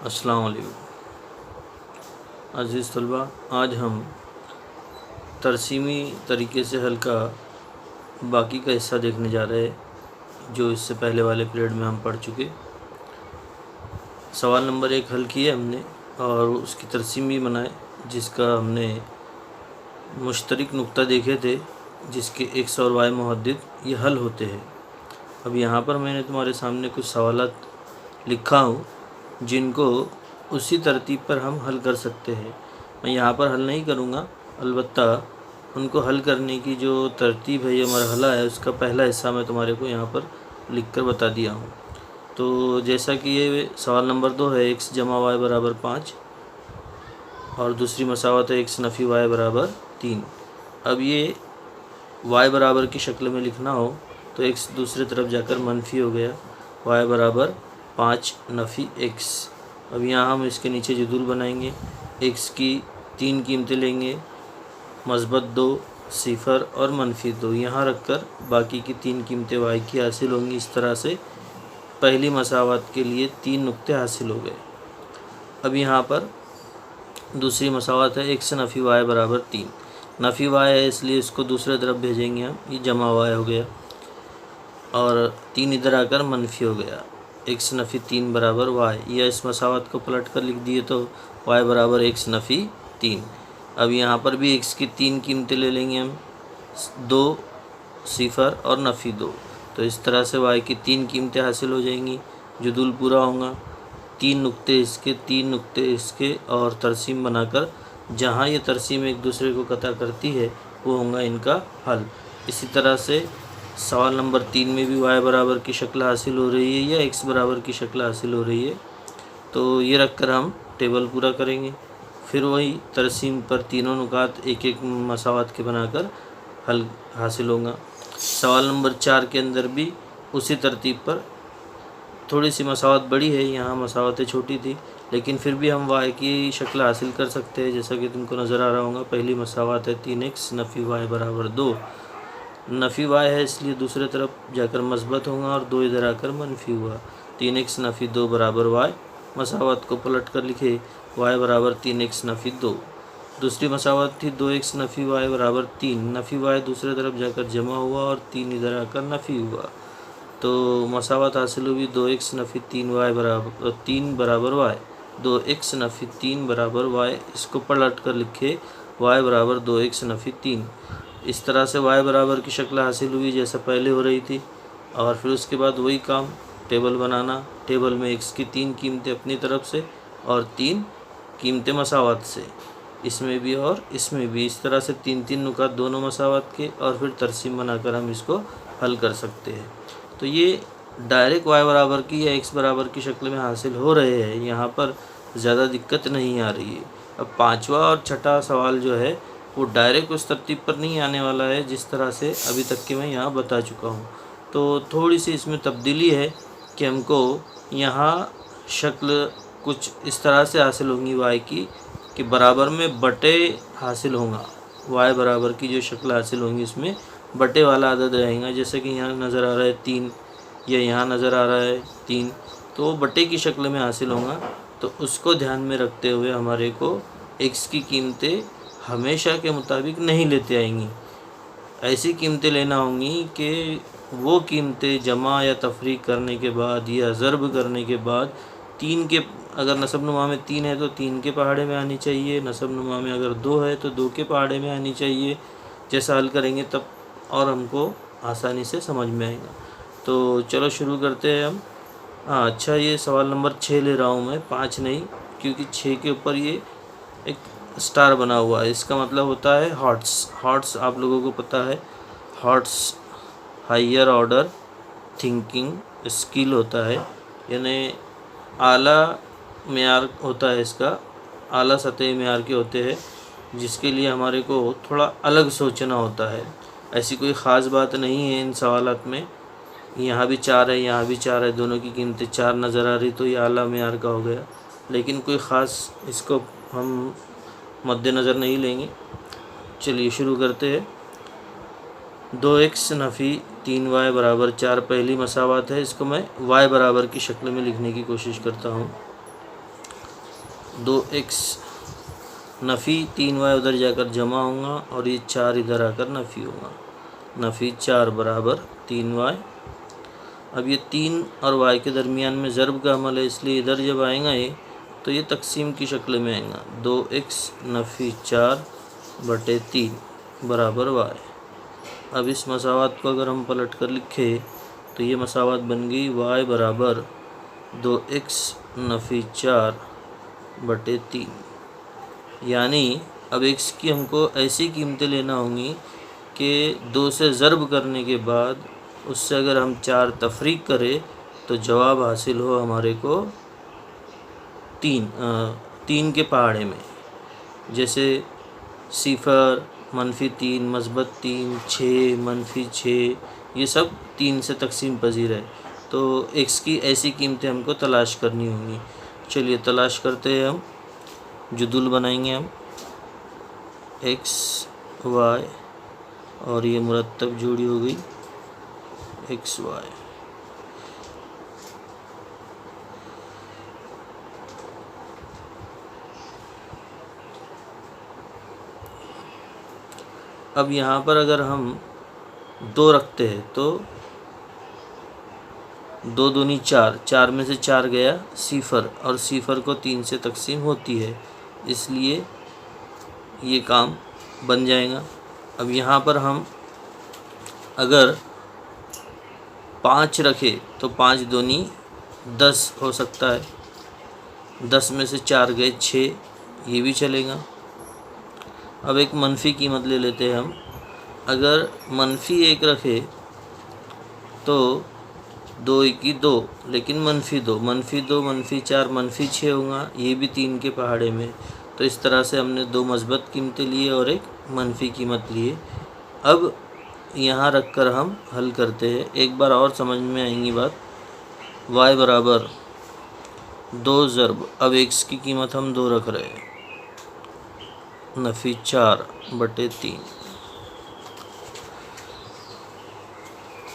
अस्सलाम वालेकुम अज़ीज़ तलबा। आज हम तरसीमी तरीके से हल का बाकी का हिस्सा देखने जा रहे हैं जो इससे पहले वाले पीरियड में हम पढ़ चुके। सवाल नंबर 1 हल किए हमने और उसकी तरसीम भी बनाए, जिसका हमने मुश्तरक नुक्ता देखे थे, जिसके एक्स और वाई मुहद्दिद ये हल होते हैं। अब यहाँ पर मैंने तुम्हारे सामने कुछ सवालात लिखा हूँ जिनको उसी तरतीब पर हम हल कर सकते हैं। मैं यहाँ पर हल नहीं करूँगा, अलबत्ता उनको हल करने की जो तरतीब है, ये मरहला है, उसका पहला हिस्सा मैं तुम्हारे को यहाँ पर लिख कर बता दिया हूँ। तो जैसा कि ये सवाल नंबर 2 है, x जमा वाई बराबर 5 और दूसरी मसावत है x नफ़ी वाई बराबर 3। अब ये y बराबर की शक्ल में लिखना हो तो x दूसरी तरफ जाकर मनफी हो गया, y बराबर 5 नफ़ी x। अब यहाँ हम इसके नीचे जदूल बनाएंगे, x की 3 कीमतें लेंगे, मस्बत 2, सिफर और मनफी 2। यहाँ रखकर बाकी की 3 कीमतें y की हासिल होंगी। इस तरह से पहली मसावत के लिए 3 नुक्ते हासिल हो गए। अब यहाँ पर दूसरी मसावत है x नफ़ी y बराबर 3। नफ़ी y है इसलिए इसको दूसरे तरफ भेजेंगे हम, ये जमा y हो गया और 3 इधर आकर मनफी हो गया, x नफ़ी 3 बराबर y। या इस मसावत को पलट कर लिख दिए तो y बराबर x नफ़ी 3। अब यहाँ पर भी x की 3 कीमतें ले लेंगे हम, 2, सिफर और नफ़ी 2। तो इस तरह से y की 3 कीमतें हासिल हो जाएंगी, जदूल पूरा होगा, 3 नुक्ते इसके, 3 नुक्ते इसके और तरसीम बनाकर जहाँ ये तरसीम एक दूसरे को कता करती है वो होगा इनका हल। इसी तरह से सवाल नंबर 3 में भी y बराबर की शक्ल हासिल हो रही है या x बराबर की शक्ल हासिल हो रही है। तो ये रख कर हम टेबल पूरा करेंगे, फिर वही तरसीम पर तीनों नुकात एक एक मसावत के बनाकर हल हासिल होगा। सवाल नंबर 4 के अंदर भी उसी तरतीब पर थोड़ी सी मसावत बड़ी है, यहाँ मसावतें छोटी थी, लेकिन फिर भी हम y की शक्ल हासिल कर सकते हैं। जैसा कि तुमको नज़र आ रहा होगा, पहली मसावत है 3x नफ़ी y बराबर 2। नफ़ी y है इसलिए दूसरे तरफ जाकर मस्बत होगा और 2 इधर आकर मनफी हुआ, 3x नफ़ी 2 बराबर y। मसावत को पलट कर लिखे y बराबर 3x नफ़ी 2। दूसरी मसावत थी 2x नफ़ी y बराबर 3। नफ़ी y दूसरे तरफ जाकर जमा हुआ और 3 इधर आकर नफ़ी हुआ, तो मसावत हासिल हुई 2x नफ़ी 3y बराबर 3 बराबर y। 2x नफ़ी 3 बराबर y, इसको पलट कर लिखे y बराबर 2x नफ़ी 3। इस तरह से y बराबर की शक्ल हासिल हुई जैसा पहले हो रही थी। और फिर उसके बाद वही काम, टेबल बनाना, टेबल में x की 3 कीमतें अपनी तरफ से और 3 कीमतें मसावत से, इसमें भी और इसमें भी। इस तरह से 3-3 नुकात दोनों मसावत के और फिर तरसीम बनाकर हम इसको हल कर सकते हैं। तो ये डायरेक्ट y बराबर की या x बराबर की शक्ल में हासिल हो रहे हैं, यहाँ पर ज़्यादा दिक्कत नहीं आ रही है। अब 5वां और छठा सवाल जो है वो डायरेक्ट उस तरतीब पर नहीं आने वाला है जिस तरह से अभी तक के मैं यहाँ बता चुका हूँ। तो थोड़ी सी इसमें तब्दीली है कि हमको यहाँ शक्ल कुछ इस तरह से हासिल होंगी y की कि बराबर में बटे हासिल होगा। y बराबर की जो शक्ल हासिल होंगी इसमें बटे वाला अदद रहेगा, जैसे कि यहाँ नज़र आ रहा है 3 या यहाँ नज़र आ रहा है 3, तो वो बटे की शक्ल में हासिल होगा। तो उसको ध्यान में रखते हुए हमारे को x की कीमतें हमेशा के मुताबिक नहीं लेते आएंगी, ऐसी कीमतें लेना होंगी कि वो कीमतें जमा या तफरीक करने के बाद या ज़र्ब करने के बाद 3 के, अगर नसब नुमा में 3 है तो 3 के पहाड़े में आनी चाहिए, नसब नुमा में अगर 2 है तो 2 के पहाड़े में आनी चाहिए। जैसा हल करेंगे तब और हमको आसानी से समझ में आएगा। तो चलो शुरू करते हैं हम। अच्छा, ये सवाल नंबर 6 ले रहा हूँ मैं, 5 नहीं, क्योंकि 6 के ऊपर ये एक स्टार बना हुआ है, इसका मतलब होता है हॉट्स। हॉट्स आप लोगों को पता है, HOTS higher order thinking skill होता है, यानी आला मेयार होता है, इसका आला सतह मेयार के होते हैं, जिसके लिए हमारे को थोड़ा अलग सोचना होता है। ऐसी कोई ख़ास बात नहीं है इन सवालात में, यहाँ भी 4 है, यहाँ भी 4 है, दोनों की कीमतें 4 नज़र आ रही तो ये आला मेयार का हो गया, लेकिन कोई ख़ास इसको हम मद्देनज़र नहीं लेंगे। चलिए शुरू करते हैं। 2x नफ़ी 3y बराबर 4 पहली मसावत है, इसको मैं y बराबर की शक्ल में लिखने की कोशिश करता हूँ। 2x नफ़ी 3y उधर जाकर जमा होगा और ये 4 इधर आकर नफ़ी होगा। नफ़ी 4 बराबर 3y। अब ये 3 और y के दरमियान में ज़र्ब का अमल है, इसलिए इधर जब आएगा ये तो ये तकसीम की शक्ल में आएगा। 2x नफ़ी 4 बटे 3 बराबर y। अब इस मसावत को अगर हम पलट कर लिखें तो ये मसावत बन गई y बराबर 2x नफ़ी 4 बटे 3। यानी अब x की हमको ऐसी कीमतें लेना होंगी कि 2 से ज़र्ब करने के बाद उससे अगर हम 4 तफरीक करें तो जवाब हासिल हो हमारे को 3 के पहाड़े में। जैसे 0, -3, -3, 6, -6, ये सब 3 से तकसीम पजीर है। तो x की ऐसी कीमतें हमको तलाश करनी होंगी। चलिए तलाश करते हैं हम। जुदुल बनाएंगे हम x y और ये मुरत्तब जोड़ी हो गई x y। अब यहाँ पर अगर हम 2 रखते हैं तो 2 दूनी 4, 4 में से 4 गया 0 और 0 को 3 से तकसीम होती है, इसलिए ये काम बन जाएगा। अब यहाँ पर हम अगर 5 रखें तो 5 दूनी 10 हो सकता है। 10 में से 4 गए 6, ये भी चलेगा। अब एक मनफी कीमत ले लेते हैं हम। अगर -1 रखे तो 2 × 2 लेकिन -2, -2, -4, -6 होगा, ये भी 3 के पहाड़े में। तो इस तरह से हमने 2 मस्बत कीमतें लिए और एक मनफी कीमत लिए। अब यहाँ रख कर हम हल करते हैं, एक बार और समझ में आएंगी बात। y बराबर 2 ज़र्ब, अब x की कीमत हम 2 रख रहे हैं, नफ़ी 4 बटे 3।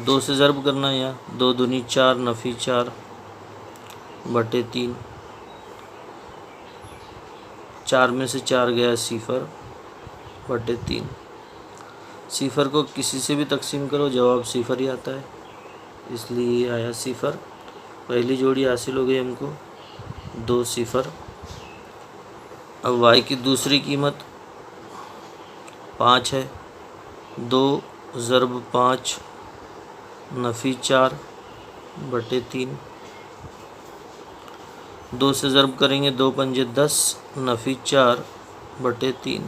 2 से ज़र्ब करना है यहाँ, 2 दूनी 4 नफ़ी 4 बटे 3। 4 में से 4 गया 0 बटे 3। 0 को किसी से भी तकसीम करो जवाब 0 ही आता है, इसलिए आया 0। पहली जोड़ी हासिल हो गई हमको 2 0। अब y की दूसरी कीमत 5 है। 2 ज़र्ब 5 नफ़ी 4 बटे 3। 2 से ज़र्ब करेंगे 2 पंजे 10 नफ़ी 4 बटे 3।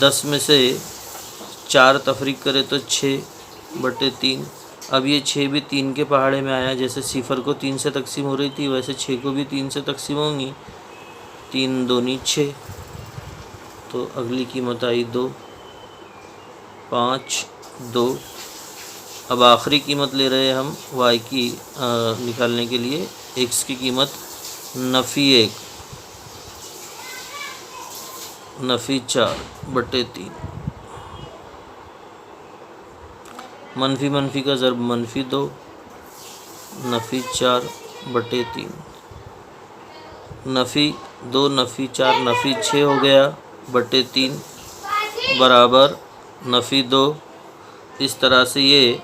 10 में से 4 तफरीक करें तो 6 बटे 3। अब ये 6 भी 3 के पहाड़े में आया। जैसे 0 को 3 से तकसीम हो रही थी वैसे 6 को भी 3 से तकसीम होंगी। 3 दूनी 6, तो अगली कीमत आई 2, 5 2। अब आखिरी कीमत ले रहे हैं हम y की निकालने के लिए। x की कीमत नफ़ी 1 नफ़ी 4 बटे 3। मनफी मनफी का ज़र्ब -2 नफ़ी 4 बटे 3। नफ़ी 2 नफ़ी 4 नफ़ी 6 हो गया बटे 3 बराबर नफ़ी 2। इस तरह से ये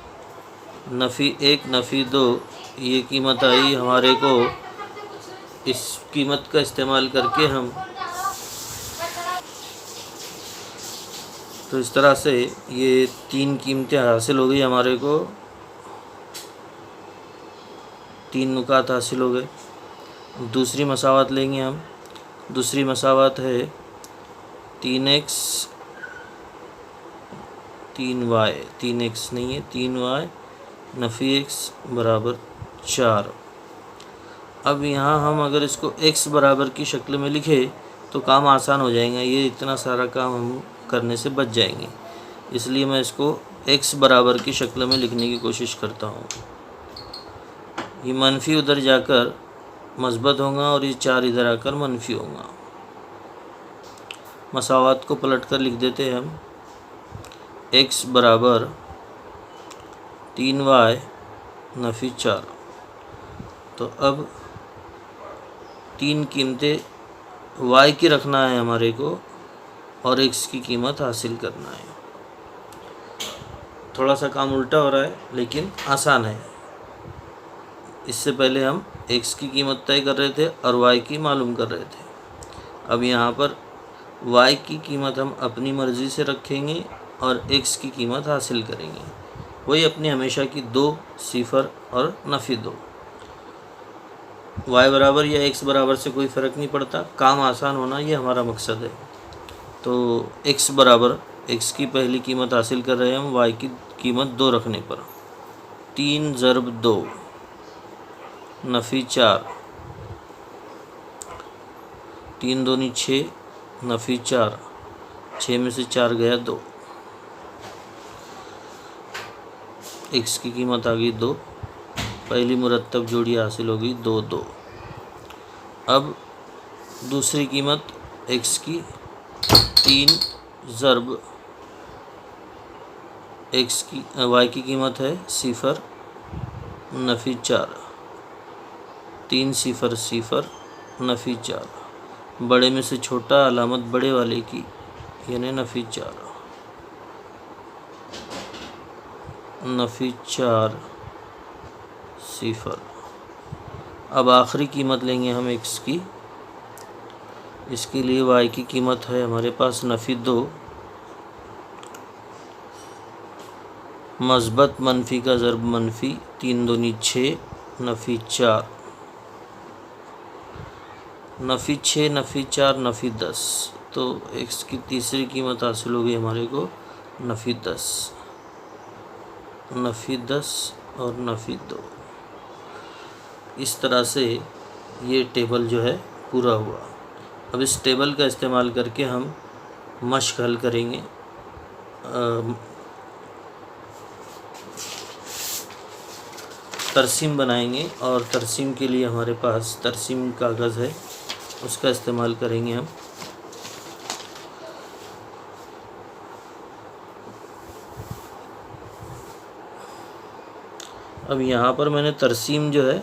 नफ़ी 1 नफ़ी 2 ये कीमत आई हमारे को। इस कीमत का इस्तेमाल करके हम तो इस तरह से ये 3 कीमतें हासिल हो गई हमारे को। 3 नुकात हासिल हो गए। दूसरी मसावत लेंगे हम। दूसरी मसावत है 3x 3y, 3x नहीं है 3y नफ़ी x बराबर 4। अब यहाँ हम अगर इसको x बराबर की शक्ल में लिखें तो काम आसान हो जाएगा। ये इतना सारा काम हम करने से बच जाएंगे, इसलिए मैं इसको x बराबर की शक्ल में लिखने की कोशिश करता हूँ। ये मनफी उधर जाकर मस्बत होगा और ये 4 इधर आकर मनफी होगा। मसावत को पलट कर लिख देते हैं हम। x बराबर 3y नफ़ी 4। तो अब तीन कीमतें y की रखना है हमारे को और x की कीमत हासिल करना है। थोड़ा सा काम उल्टा हो रहा है लेकिन आसान है। इससे पहले हम x की कीमत तय कर रहे थे और y की मालूम कर रहे थे। अब यहाँ पर y की कीमत हम अपनी मर्ज़ी से रखेंगे और x की कीमत हासिल करेंगे। वही अपनी हमेशा की 2 सिफर और नफ़ी 2। y बराबर या x बराबर से कोई फ़र्क नहीं पड़ता, काम आसान होना ये हमारा मकसद है। तो x बराबर, x की पहली कीमत हासिल कर रहे हैं हम y की कीमत 2 रखने पर। 3 ज़रब 2 नफ़ी 4, 3 दूनी 6 नफ़ी 4, 6 में से 4 गया 2। x की कीमत आ गई 2, पहली मुरत्तब जोड़ी हासिल होगी 2 2। अब दूसरी कीमत x की 3 ज़रब x की y की कीमत है सिफर नफ़ी 4, 3 सिफर सिफर नफ़ी 4। बड़े में से छोटा अलामत बड़े वाले की यानी नफ़ी 4, नफ़ी 4 सिफर। अब आखिरी कीमत लेंगे हम x की। इसके लिए y की कीमत है हमारे पास नफ़ी 2, मस्बत मनफी का ज़रब मनफी, 3 दूनी 6 नफ़ी 4, नफ़ी 6 नफ़ी 4 नफ़ी 10। तो x की तीसरी कीमत हासिल होगी हमारे को नफ़ी 10, नफ़ी 10 और नफ़ी 2। इस तरह से ये टेबल जो है पूरा हुआ। अब इस टेबल का इस्तेमाल करके हम मश्क हल करेंगे। तरसीम बनाएंगे और तरसीम के लिए हमारे पास तरसीम कागज़ है, उसका इस्तेमाल करेंगे हम। अब यहाँ पर मैंने तरसीम जो है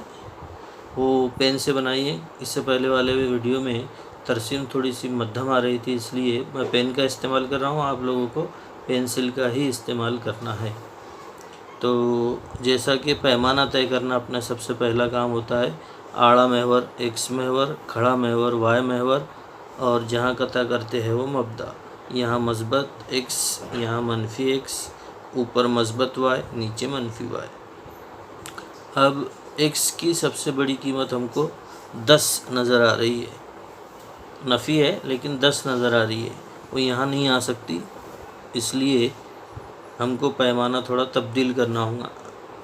वो पेन से बनाई है। इससे पहले वाले वीडियो में तरसीम थोड़ी सी मध्यम आ रही थी, इसलिए मैं पेन का इस्तेमाल कर रहा हूँ। आप लोगों को पेंसिल का ही इस्तेमाल करना है। तो जैसा कि पैमाना तय करना अपना सबसे पहला काम होता है। आड़ा महवर, एक्स महवर, खड़ा महवर, वाई महवर और जहाँ कता करते हैं वो मब्दा। यहाँ मस्बत एक्स, यहाँ मनफी एक्स, ऊपर मस्बत वाई, नीचे मनफी वाई। अब एक्स की सबसे बड़ी कीमत हमको 10 नज़र आ रही है। नफ़ी है लेकिन 10 नज़र आ रही है, वो यहाँ नहीं आ सकती, इसलिए हमको पैमाना थोड़ा तब्दील करना होगा।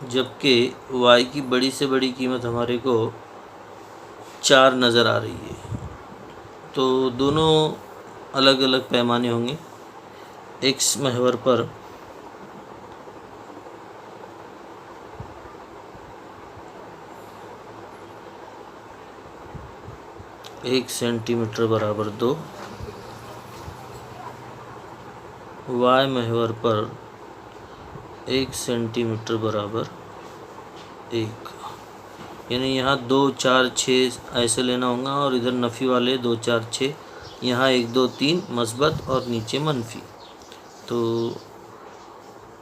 जबकि y की बड़ी से बड़ी कीमत हमारे को 4 नज़र आ रही है। तो दोनों अलग अलग पैमाने होंगे। x महवर पर एक सेंटीमीटर बराबर 2, y महवर पर 1 सेंटीमीटर बराबर 1। यानी यहाँ 2 4 6 ऐसे लेना होगा और इधर नफ़ी वाले 2 4 6, यहाँ 1 2 3 मस्बत और नीचे मनफी। तो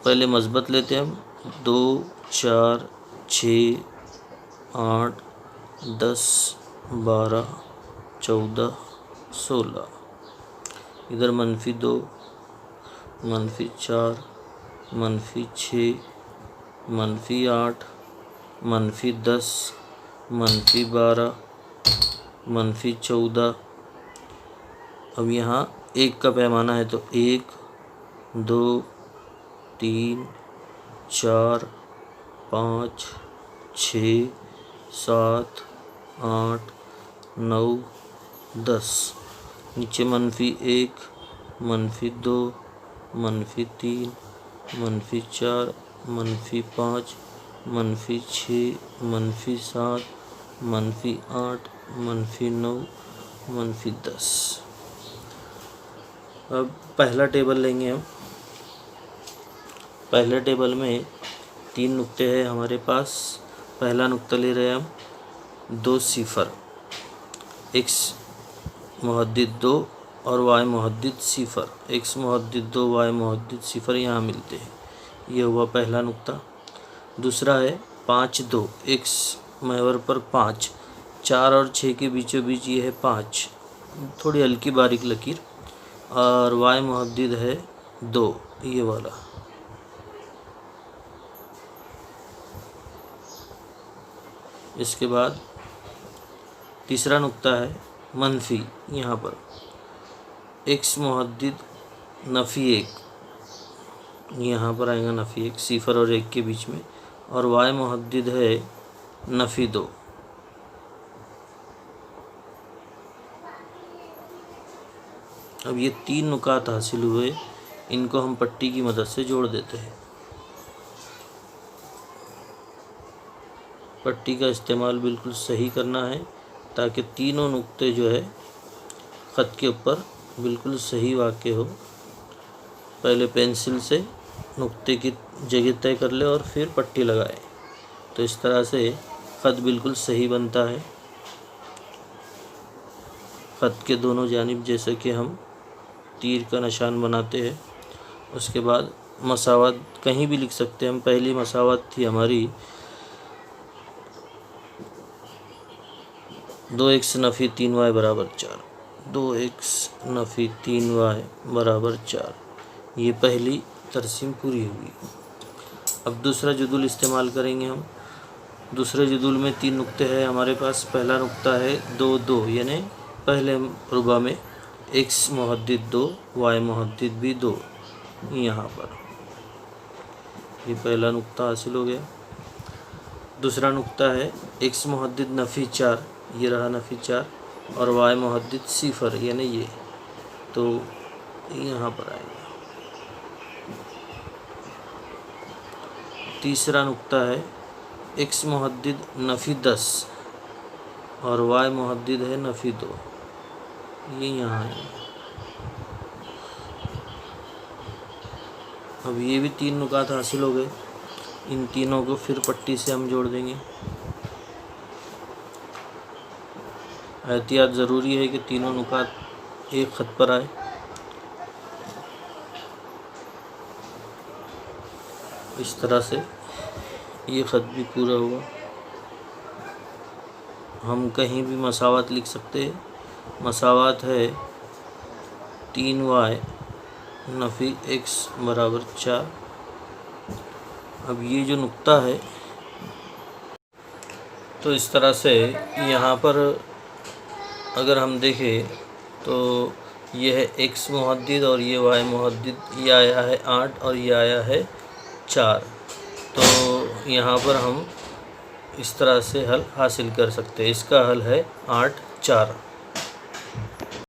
पहले मस्बत लेते हैं हम। 2 4 6 8 10 12 14 16। इधर मनफी 2, मनफी 4, मनफी 6, मनफी 8, मनफी 10, मनफी 12, मनफी 14। अब यहाँ 1 का पैमाना है तो 1 2 3 4 5 6 7 8 9 10। नीचे मनफी 1, मनफी 2, मनफी 3, मनफी 4, मनफी 5, मनफी 6, मनफी 7, मनफी 8, मनफी 9, मनफी 10। अब पहला टेबल लेंगे हम। पहले टेबल में 3 नुक्ते हैं हमारे पास। पहला नुक्ता ले रहे हैं हम 2 सिफर। x मुहद्दिद 2 और y Muhaddith 0, x Muhaddith 2 y Muhaddith 0 यहाँ मिलते हैं। ये हुआ पहला नुक्ता। दूसरा है 5 2, x महवर पर 5, 4 और 6 के बीचों बीच ये है 5, थोड़ी हल्की बारीक लकीर, और y मुहद्दिद है 2, ये वाला। इसके बाद तीसरा नुक्ता है मनफी, यहाँ पर x मुहद्दिद नफ़ी 1, यहाँ पर आएगा नफ़ी 1, 0 और 1 के बीच में, और y मुहद्दिद है नफ़ी 2। अब ये 3 नुकात हासिल हुए, इनको हम पट्टी की मदद से जोड़ देते हैं। पट्टी का इस्तेमाल बिल्कुल सही करना है ताकि तीनों नुक्ते जो है ख़त के ऊपर बिल्कुल सही वाक़े हो। पहले पेंसिल से नुक्ते की जगह तय कर ले और फिर पट्टी लगाए, तो इस तरह से ख़त बिल्कुल सही बनता है। ख़त के दोनों जानिब जैसे कि हम तीर का निशान बनाते हैं। उसके बाद मसावत कहीं भी लिख सकते हैं हम। पहली मसावत थी हमारी 2x नफ़ी 3y बराबर 4, 2x नफ़ी 3y बराबर 4, ये पहली तरसीम पूरी हुई। अब दूसरा जुदुल इस्तेमाल करेंगे हम। दूसरे जुदुल में 3 नुक्ते हैं हमारे पास। पहला नुक्ता है 2 2, यानी पहले रुबा में x मुहद्दिद 2, y मुहद्दिद भी 2, यहाँ पर ये पहला नुक्ता हासिल हो गया। दूसरा नुक्ता है x मुहद्दिद नफ़ी 4, ये रहा नफ़ी 4, और y मुहद्दिद 0, यानी ये, तो यहाँ पर आएगा। तीसरा नुक्ता है x मुहद्दिद नफ़ी 10 और y मुहद्दिद है नफ़ी 2, ये यहाँ है। अब ये भी 3 नुकात हासिल हो गए। इन तीनों को फिर पट्टी से हम जोड़ देंगे। एहतियात ज़रूरी है कि तीनों नुकात एक ख़त पर आए। इस तरह से ये ख़त भी पूरा हुआ। हम कहीं भी मसावत लिख सकते हैं। मसावत है 3y नफ़ी x बराबर 4। अब ये जो नुक्ता है, तो इस तरह से यहाँ पर अगर हम देखें तो ये है x मुहद्दिद और ये y मुहद्दिद, ये आया है 8 और ये आया है 4। तो यहाँ पर हम इस तरह से हल हासिल कर सकते हैं। इसका हल है 8 4।